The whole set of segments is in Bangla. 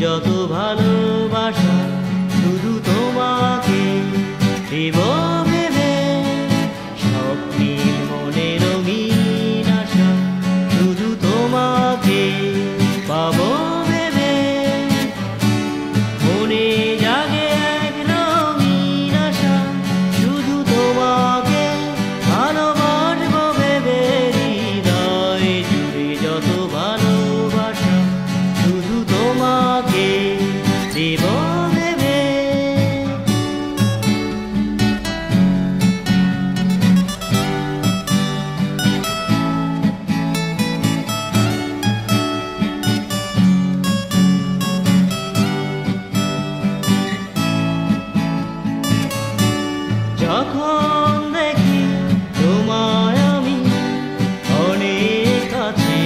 যত ভালোবাসা শুধু তোমাকে দেব ভেবে, স্বপ্নের মনে রঙিন আশা শুধু তোমাকে পাবো ভেবে। মনে জাগে এক রঙিন আশা শুধু তোমাকে ভালোবাসবো ভেবে। হৃদয় জুড়ে যত ভালোবাসা শুধু তোমাকে দেব ভেবে। যখন দেখি তোমায় আমি অনেক কাছে,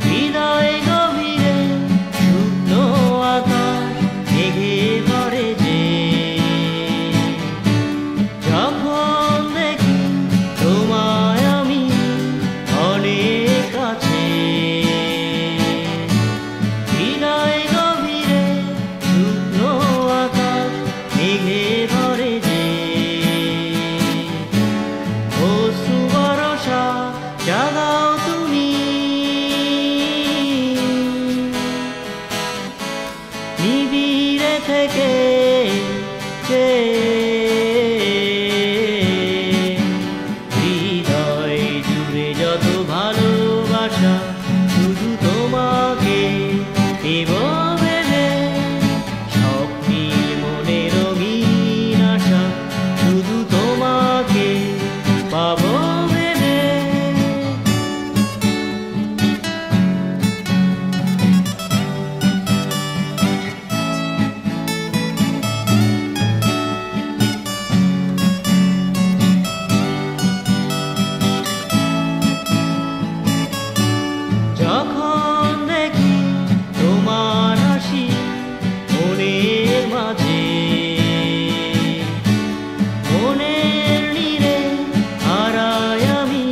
হৃদয় গভীরে শুকনো আকাশ মেঘে ভরে যে। যখন দেখি তোমায় আমি অনেক কাছে, হৃদয় গভীরে শুকনো আকাশ মেঘে ভরে যে। অশ্রু ভরসা জাগাও তুমি, নিবিড়ে থেকে হৃদয় জুড়ে যত ভালোবাসা শুধু তোমাকে দেব ভেবে। স্বপ্নের মনে রঙিন আশা শুধু তোমাকে পাবো ভেবে। যখন দেখি তোমার হাসি মনের মাঝে, মনের নীড়ে হারাই আমি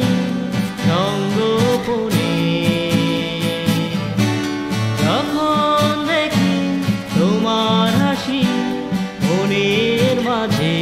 সঙ্গোপনে। যখন দেখি তোমার হাসি মনের মাঝে,